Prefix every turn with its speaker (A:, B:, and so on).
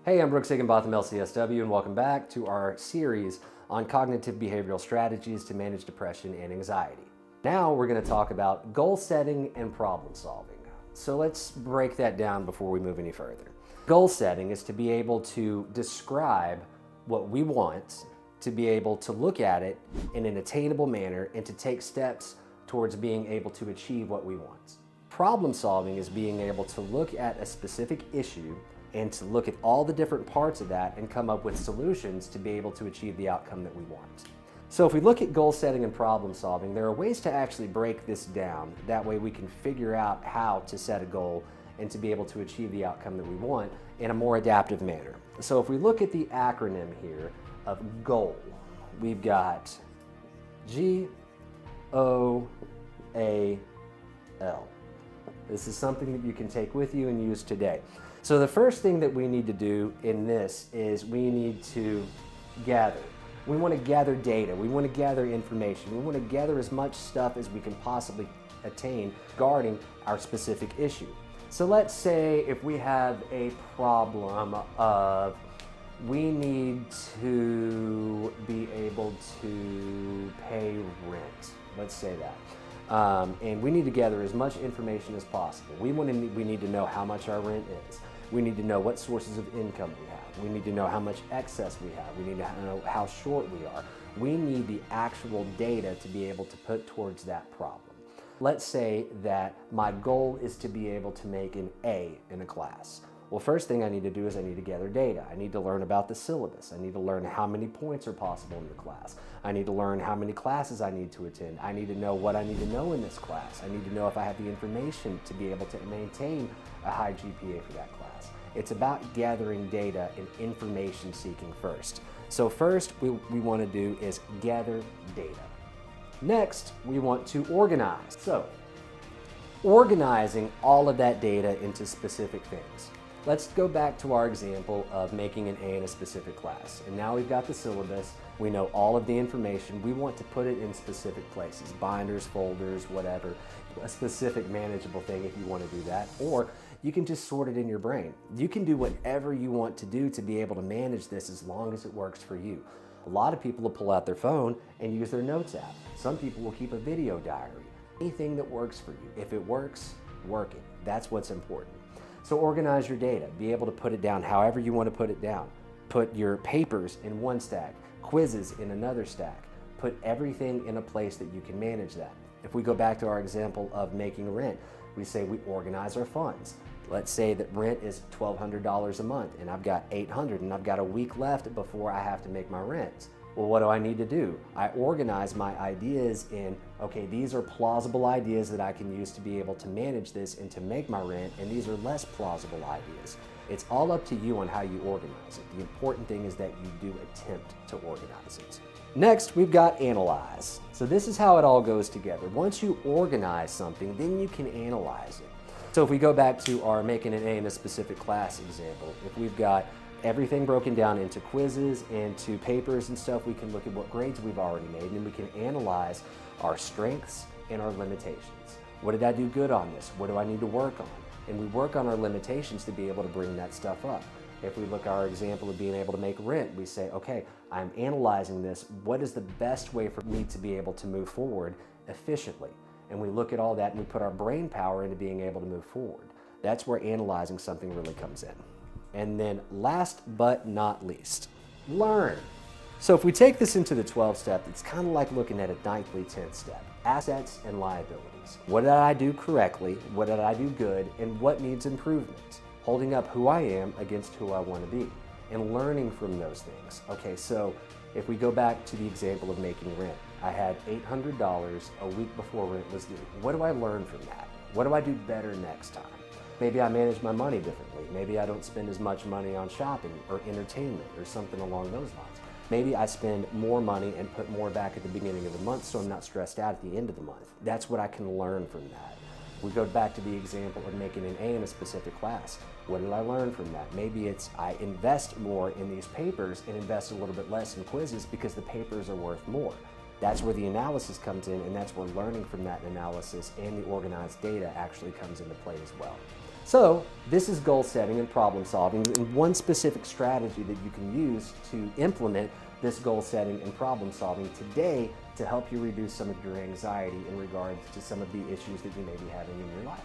A: Hey, I'm Higginbotham, LCSW, and welcome back to our series on cognitive behavioral strategies to manage depression and anxiety. Now we're going to talk about goal setting and problem solving. So let's break that down before we move any further. Goal setting is to be able to describe what we want, to be able to look at it in an attainable manner, and to take steps towards being able to achieve what we want. Problem solving is being able to look at a specific issue and to look at all the different parts of that and come up with solutions to be able to achieve the outcome that we want. So if we look at goal setting and problem solving, there are ways to actually break this down. That way we can figure out how to set a goal and to be able to achieve the outcome that we want in a more adaptive manner. So if we look at the acronym here of GOAL, we've got G-O-A-L. This is something that you can take with you and use today. So the first thing that we need to do in this is we need to gather. We want to gather data. We want to gather information. We want to gather as much stuff as we can possibly attain regarding our specific issue. So let's say if we have a problem of we need to be able to pay rent. Let's say that. And we need to gather as much information as possible. We need to know how much our rent is. We need to know what sources of income we have. We need to know how much excess we have. We need to know how short we are. We need the actual data to be able to put towards that problem. Let's say that my goal is to be able to make an A in a class. Well, first thing I need to do is I need to gather data. I need to learn about the syllabus. I need to learn how many points are possible in the class. I need to learn how many classes I need to attend. I need to know what I need to know in this class. I need to know if I have the information to be able to maintain a high GPA for that class. It's about gathering data and information seeking first. So first we want to do is gather data. Next, we want to organize. So organizing all of that data into specific things. Let's go back to our example of making an A in a specific class. And now we've got the syllabus, we know all of the information, we want to put it in specific places, binders, folders, whatever, a specific manageable thing if you want to do that, or you can just sort it in your brain. You can do whatever you want to do to be able to manage this as long as it works for you. A lot of people will pull out their phone and use their notes app. Some people will keep a video diary. Anything that works for you. If it works, work it. That's what's important. So organize your data, be able to put it down however you want to put it down. Put your papers in one stack, quizzes in another stack. Put everything in a place that you can manage that. If we go back to our example of making rent, we say we organize our funds. Let's say that rent is $1,200 a month and I've got $800 and I've got a week left before I have to make my rent. Well, what do I need to do? I organize my ideas in, okay, these are plausible ideas that I can use to be able to manage this and to make my rent, and these are less plausible ideas. It's all up to you on how you organize it. The important thing is that you do attempt to organize it. Next, we've got analyze. So this is how it all goes together. Once you organize something, then you can analyze it. So if we go back to our making an A in a specific class example, if we've got everything broken down into quizzes, into papers and stuff, we can look at what grades we've already made, and then we can analyze our strengths and our limitations. What did I do good on this? What do I need to work on? And we work on our limitations to be able to bring that stuff up. If we look at our example of being able to make rent, we say, okay, I'm analyzing this. What is the best way for me to be able to move forward efficiently? And we look at all that and we put our brain power into being able to move forward. That's where analyzing something really comes in. And then last but not least, learn. So if we take this into the 12 step, it's kind of like looking at a 9th 10th step, assets and liabilities. What did I do correctly? What did I do good? And what needs improvement? Holding up who I am against who I want to be and learning from those things. Okay, so if we go back to the example of making rent, I had $800 a week before rent was due. What do I learn from that? What do I do better next time? Maybe I manage my money differently. Maybe I don't spend as much money on shopping or entertainment or something along those lines. Maybe I spend more money and put more back at the beginning of the month so I'm not stressed out at the end of the month. That's what I can learn from that. We go back to the example of making an A in a specific class. What did I learn from that? Maybe it's I invest more in these papers and invest a little bit less in quizzes because the papers are worth more. That's where the analysis comes in, and that's where learning from that analysis and the organized data actually comes into play as well. So this is goal setting and problem solving, and one specific strategy that you can use to implement this goal setting and problem solving today to help you reduce some of your anxiety in regards to some of the issues that you may be having in your life.